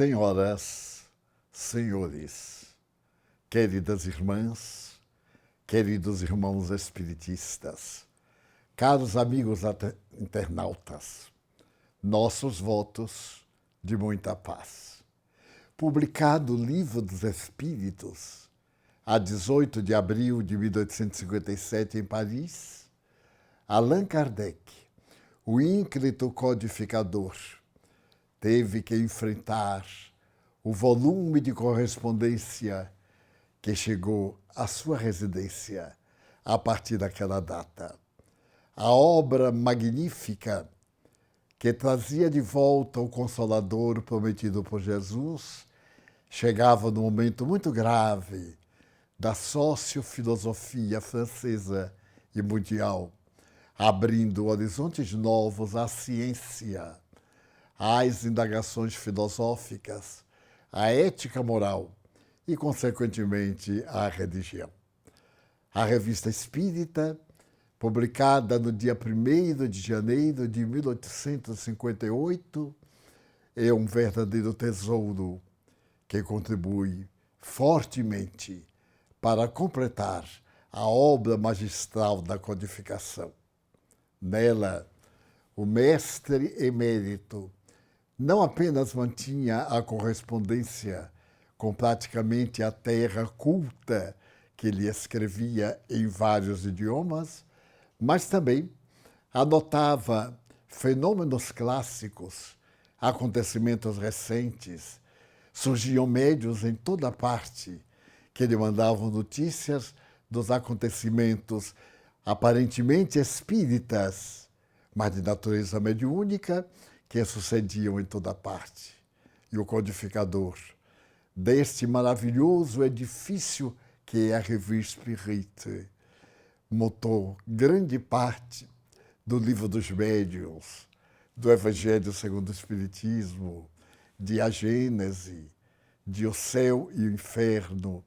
Senhoras, senhores, queridas irmãs, queridos irmãos espiritistas, caros amigos internautas, nossos votos de muita paz. Publicado o Livro dos Espíritos, a 18 de abril de 1857 em Paris, Allan Kardec, o ínclito codificador, teve que enfrentar o volume de correspondência que chegou à sua residência a partir daquela data. A obra magnífica que trazia de volta o Consolador prometido por Jesus chegava num momento muito grave da sociofilosofia francesa e mundial, abrindo horizontes novos à ciência, às indagações filosóficas, à ética moral e, consequentemente, à religião. A Revista Espírita, publicada no dia 1º de janeiro de 1858, é um verdadeiro tesouro que contribui fortemente para completar a obra magistral da codificação. Nela, o mestre emérito não apenas mantinha a correspondência com praticamente a terra culta que ele escrevia em vários idiomas, mas também anotava fenômenos clássicos, acontecimentos recentes. Surgiam médiuns em toda parte que lhe mandavam notícias dos acontecimentos aparentemente espíritas, mas de natureza mediúnica, que sucediam em toda parte. E o codificador deste maravilhoso edifício que é a Revue Spirite montou grande parte do Livro dos Médiuns, do Evangelho segundo o Espiritismo, de A Gênese, de O Céu e o Inferno,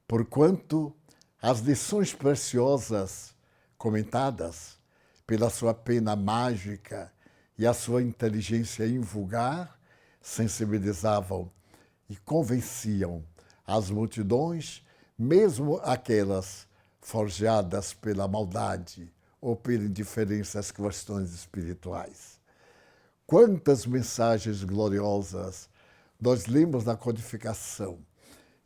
porquanto as lições preciosas comentadas pela sua pena mágica e a sua inteligência invulgar sensibilizavam e convenciam as multidões, mesmo aquelas forjadas pela maldade ou pela indiferença às questões espirituais. Quantas mensagens gloriosas nós lemos na codificação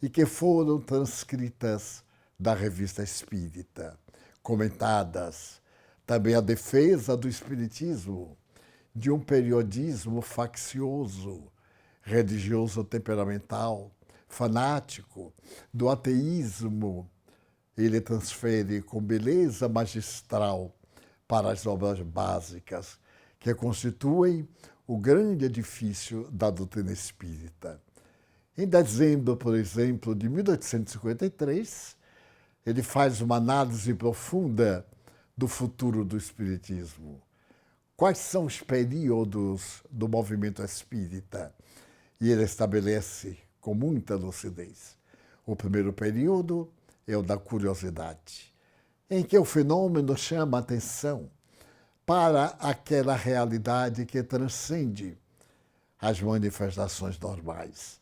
e que foram transcritas da Revista Espírita, comentadas, também a defesa do Espiritismo, de um periodismo faccioso, religioso temperamental, fanático, do ateísmo. Ele transfere com beleza magistral para as obras básicas que constituem o grande edifício da doutrina espírita. Em dezembro, por exemplo, de 1853, ele faz uma análise profunda do futuro do espiritismo. Quais são os períodos do movimento espírita? E ele estabelece com muita lucidez. O primeiro período é o da curiosidade, em que o fenômeno chama a atenção para aquela realidade que transcende as manifestações normais.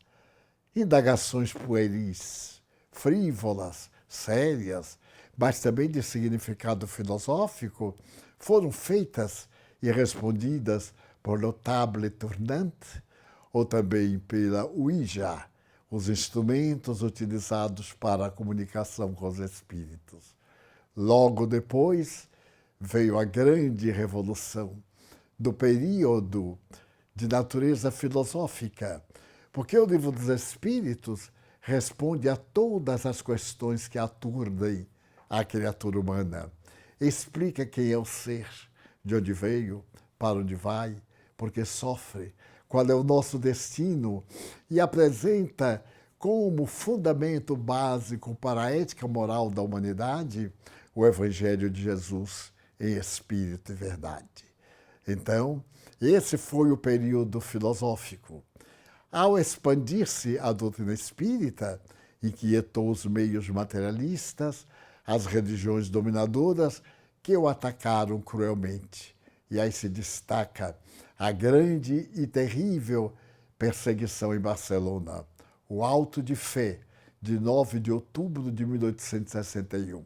Indagações pueris, frívolas, sérias, mas também de significado filosófico, foram feitas e respondidas por Le Table Tournante ou também pela Ouija, os instrumentos utilizados para a comunicação com os espíritos. Logo depois veio a grande revolução do período de natureza filosófica, porque o Livro dos Espíritos responde a todas as questões que aturdem a criatura humana. Explica quem é o ser, de onde veio, para onde vai, porque sofre, qual é o nosso destino, e apresenta como fundamento básico para a ética moral da humanidade o Evangelho de Jesus em espírito e verdade. Então, esse foi o período filosófico. Ao expandir-se a doutrina espírita, inquietou os meios materialistas, as religiões dominadoras que o atacaram cruelmente. E aí se destaca a grande e terrível perseguição em Barcelona, o Auto de Fé, de 9 de outubro de 1861.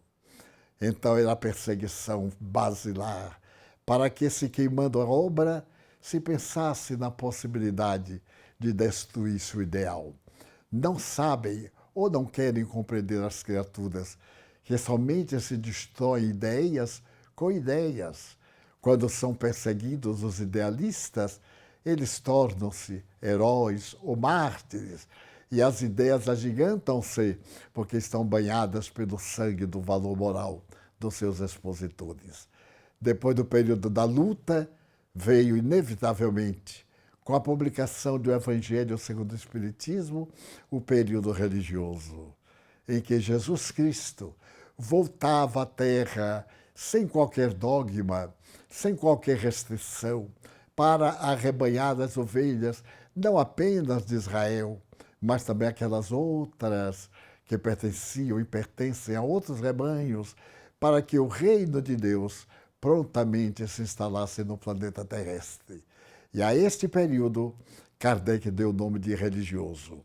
Então era a perseguição basilar, para que, se queimando a obra, se pensasse na possibilidade de destruir seu ideal. Não sabem ou não querem compreender as criaturas que somente se destroem ideias com ideias. Quando são perseguidos os idealistas, eles tornam-se heróis ou mártires, e as ideias agigantam-se porque estão banhadas pelo sangue do valor moral dos seus expositores. Depois do período da luta, veio inevitavelmente, com a publicação do Evangelho segundo o Espiritismo, o período religioso, em que Jesus Cristo voltava à Terra sem qualquer dogma, sem qualquer restrição, para arrebanhar as ovelhas, não apenas de Israel, mas também aquelas outras que pertenciam e pertencem a outros rebanhos, para que o reino de Deus prontamente se instalasse no planeta terrestre. E a este período, Kardec deu o nome de religioso.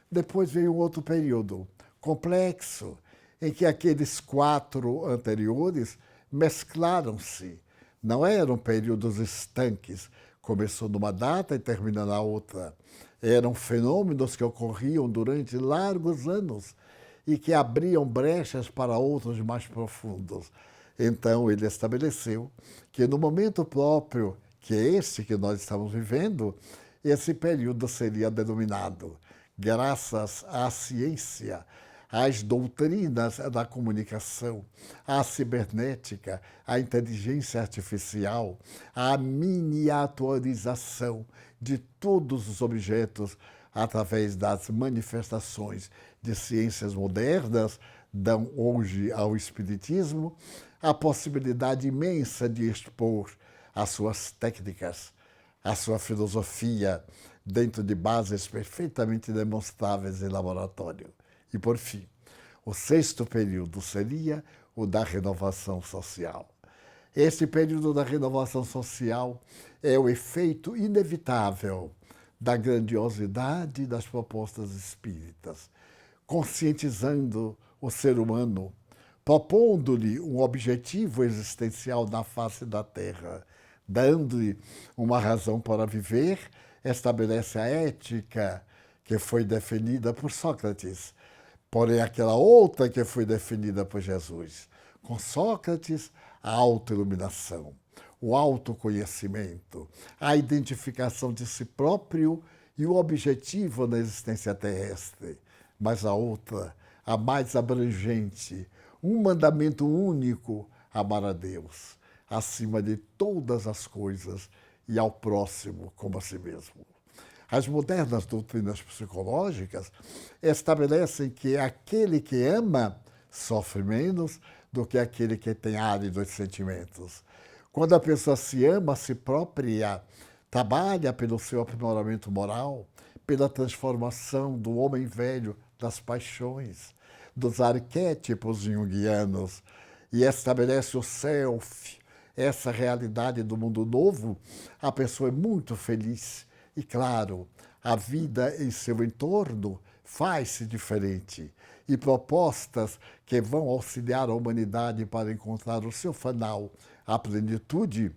Depois veio outro período, complexo, em que aqueles 4 anteriores mesclaram-se. Não eram períodos estanques, começou numa data e termina na outra. Eram fenômenos que ocorriam durante largos anos e que abriam brechas para outros mais profundos. Então ele estabeleceu que no momento próprio, que é este que nós estamos vivendo, esse período seria denominado, graças à ciência, às doutrinas da comunicação, à cibernética, à inteligência artificial, à miniaturização de todos os objetos através das manifestações de ciências modernas, dão hoje ao Espiritismo a possibilidade imensa de expor as suas técnicas, a sua filosofia, dentro de bases perfeitamente demonstráveis em laboratório. E, por fim, o 6º período seria o da renovação social. Este período da renovação social é o efeito inevitável da grandiosidade das propostas espíritas, conscientizando o ser humano, propondo-lhe um objetivo existencial na face da Terra, dando-lhe uma razão para viver, estabelece a ética que foi definida por Sócrates, porém aquela outra que foi definida por Jesus. Com Sócrates, a autoiluminação, o autoconhecimento, a identificação de si próprio e o objetivo na existência terrestre. Mas a outra, a mais abrangente, um mandamento único, amar a Deus, acima de todas as coisas e ao próximo como a si mesmo. As modernas doutrinas psicológicas estabelecem que aquele que ama sofre menos do que aquele que tem áridos sentimentos. Quando a pessoa se ama a si própria, trabalha pelo seu aprimoramento moral, pela transformação do homem velho das paixões, dos arquétipos junguianos, e estabelece o self, essa realidade do mundo novo, a pessoa é muito feliz. E, claro, a vida em seu entorno faz-se diferente. E propostas que vão auxiliar a humanidade para encontrar o seu final, a plenitude,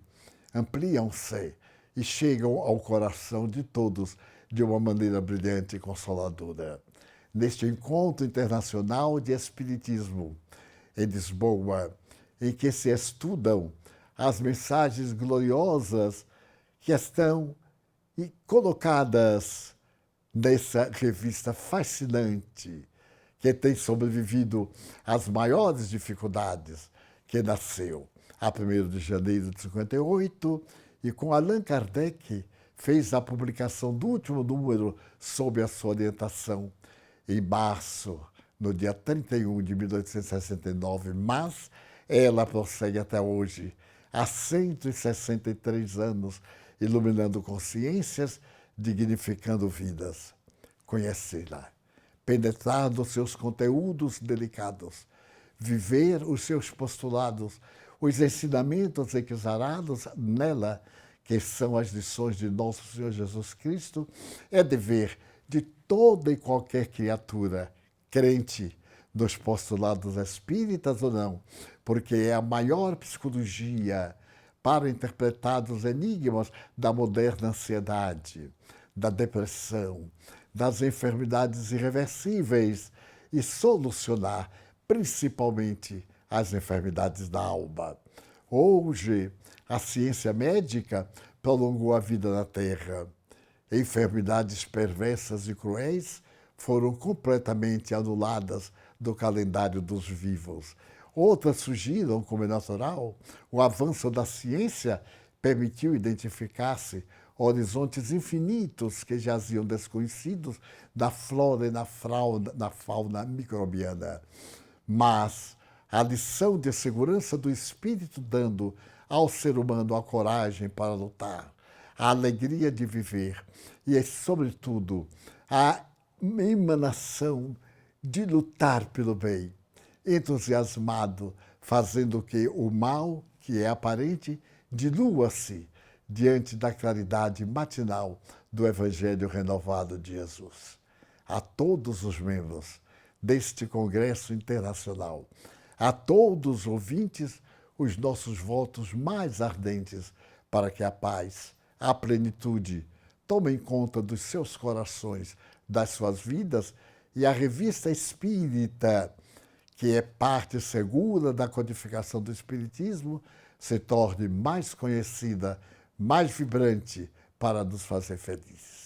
ampliam-se e chegam ao coração de todos de uma maneira brilhante e consoladora. Neste encontro internacional de Espiritismo, em Lisboa, em que se estudam as mensagens gloriosas que estão colocadas nessa revista fascinante, que tem sobrevivido às maiores dificuldades, que nasceu a 1º de janeiro de 58, e com Allan Kardec fez a publicação do último número sob a sua orientação, em março, no dia 31 de 1869, mas ela prossegue até hoje, há 163 anos, iluminando consciências, dignificando vidas. Conhecê-la, penetrar nos seus conteúdos delicados, viver os seus postulados, os ensinamentos exarados nela, que são as lições de nosso Senhor Jesus Cristo, é dever de toda e qualquer criatura, crente nos postulados espíritas ou não, porque é a maior psicologia para interpretar os enigmas da moderna ansiedade, da depressão, das enfermidades irreversíveis e solucionar principalmente as enfermidades da alma. Hoje, a ciência médica prolongou a vida na Terra. Enfermidades perversas e cruéis foram completamente anuladas do calendário dos vivos. Outras surgiram, como é natural. O avanço da ciência permitiu identificar-se horizontes infinitos que jaziam desconhecidos da flora e na fauna microbiana. Mas a lição de segurança do espírito dando ao ser humano a coragem para lutar, a alegria de viver e, sobretudo, a emanação de lutar pelo bem, entusiasmado, fazendo que o mal, que é aparente, dilua-se diante da claridade matinal do Evangelho renovado de Jesus. A todos os membros deste Congresso Internacional, a todos os ouvintes, os nossos votos mais ardentes para que a paz, a plenitude, tomem conta dos seus corações, das suas vidas, e a Revista Espírita, que é parte segura da codificação do Espiritismo, se torne mais conhecida, mais vibrante, para nos fazer felizes.